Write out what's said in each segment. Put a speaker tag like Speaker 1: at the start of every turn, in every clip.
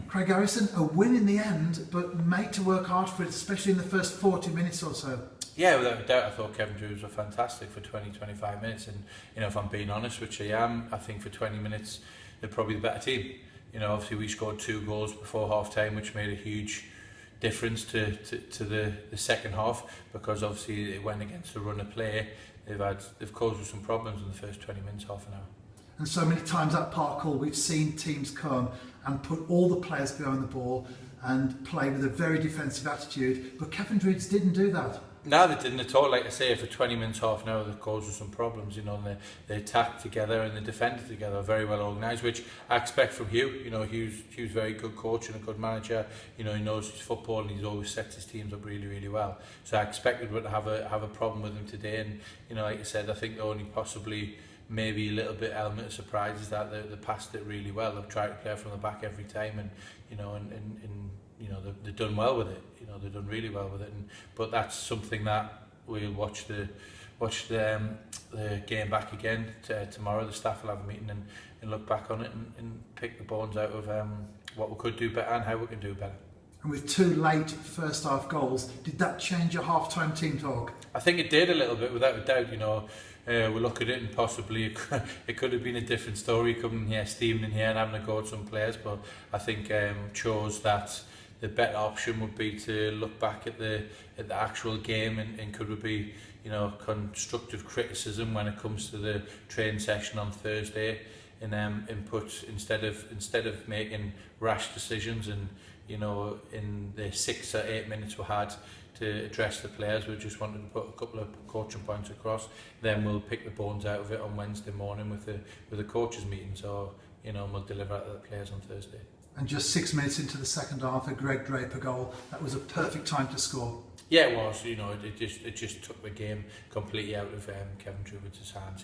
Speaker 1: Craig Harrison, a win in the end, but made to work hard for it, especially in the first 40 minutes or so.
Speaker 2: Yeah, without a doubt, I thought Cefn Druids were fantastic for 20-25 minutes, and if I'm being honest, which I am, I think for 20 minutes they're probably the better team. Obviously we scored 2 goals before half time, which made a huge difference to the second half, because obviously it went against the run of play. They've caused us some problems in the first 20 minutes, half an hour.
Speaker 1: And so many times at Park Hall we've seen teams come and put all the players behind the ball and play with a very defensive attitude, but Cefn Druids didn't do that.
Speaker 2: No, they didn't at all. Like I say, for 20 minutes, half an hour, they caused us some problems. And they attacked together and they defended together, very well organised, which I expect from Hugh. Hugh's a very good coach and a good manager. He knows his football and he's always sets his teams up really, really well. So I expected to have a problem with him today. And like I said, I think the only possibly maybe a little bit element of surprise is that they passed it really well. They've tried to play from the back every time, and they've done well with it. They've done really well with it. But that's something that we'll watch the game back again tomorrow. The staff will have a meeting and look back on it and pick the bones out of what we could do better and how we can do better.
Speaker 1: And with 2 late first half goals, did that change your half-time team talk?
Speaker 2: I think it did a little bit, without a doubt. We look at it and possibly it could have been a different story coming here, steaming in here and having a go at some players, but I think chose that the better option would be to look back at the actual game and could it be constructive criticism when it comes to the training session on Thursday, and input instead of making rash decisions. And in the 6 or 8 minutes we had to address the players, we just wanted to put a couple of coaching points across. Then we'll pick the bones out of it on Wednesday morning with the coaches meeting. So we'll deliver it to the players on Thursday. And
Speaker 1: just 6 minutes into the second half, a Greg Draper goal. That was a perfect time to score.
Speaker 2: Yeah, it was. It just took the game completely out of Cefn Druids' hands.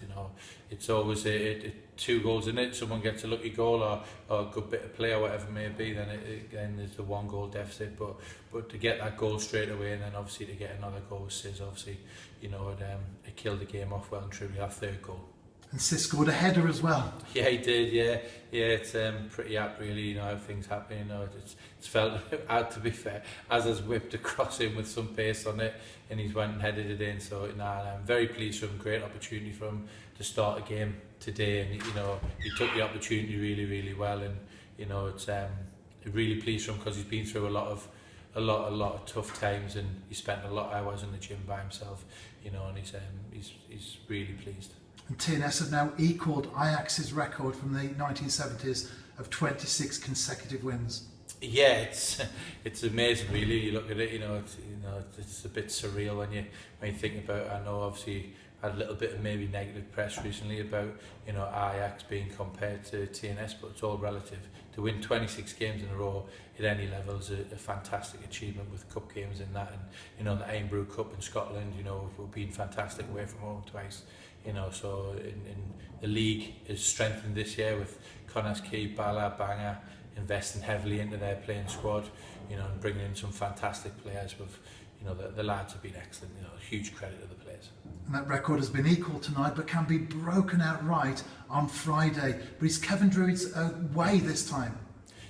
Speaker 2: It's always 2 goals in it. Someone gets a lucky goal or a good bit of play or whatever it may be. Then there's the 1 goal deficit. But to get that goal straight away, and then obviously to get another goal with Sis, obviously it killed the game off well and truly. Our 3rd goal.
Speaker 1: And Sis scored a header as well.
Speaker 2: Yeah, he did. Yeah. It's pretty apt, really. How things happen. It's felt out, to be fair, as has whipped across him with some pace on it, and he's went and headed it in. So I'm very pleased for him. Great opportunity for him to start a game today, and he took the opportunity really, really well. And it's really pleased for him because he's been through a lot of tough times, and he spent a lot of hours in the gym by himself. And he's really pleased.
Speaker 1: And TNS have now equalled Ajax's record from the 1970s of 26 consecutive wins.
Speaker 2: Yeah, it's amazing, really. You look at it, it's a bit surreal when you think about it. I know, obviously, I had a little bit of maybe negative press recently about Ajax being compared to TNS, but it's all relative. To win 26 games in a row at any level is a fantastic achievement, with cup games in that, and the Ainbrew Cup in Scotland. We've been fantastic away from home twice. So in the league is strengthened this year with Connah's Quay, Bala, Bangor investing heavily into their playing squad, and bringing in some fantastic players. With the lads have been excellent. Huge credit to the players.
Speaker 1: And that record has been equal tonight, but can be broken outright on Friday. But is Cefn Druids away this time?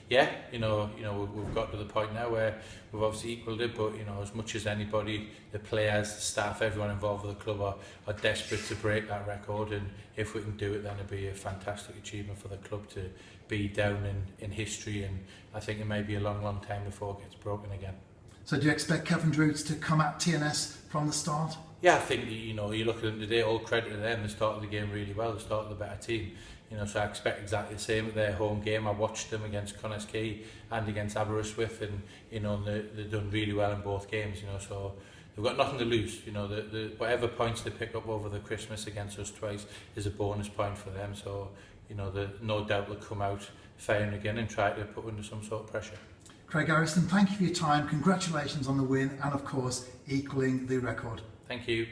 Speaker 2: Yeah, we've got to the point now where we've obviously equalled it, but as much as anybody, the players, the staff, everyone involved with the club are desperate to break that record, and if we can do it, then it'll be a fantastic achievement for the club to be down in history, and I think it may be a long, long time before it gets broken again.
Speaker 1: So do you expect Cefn Druids to come at TNS from the start?
Speaker 2: Yeah, I think you look at them today, all credit to them. They started the game really well. They started the better team. So I expect exactly the same at their home game. I watched them against Connah's Quay and against Aberystwyth, and they've done really well in both games. So they've got nothing to lose. Whatever points they pick up over the Christmas against us twice is a bonus point for them. So no doubt they'll come out firing again and try to put under some sort of pressure.
Speaker 1: Craig Harrison, thank you for your time. Congratulations on the win, and of course equalling the record.
Speaker 2: Thank you.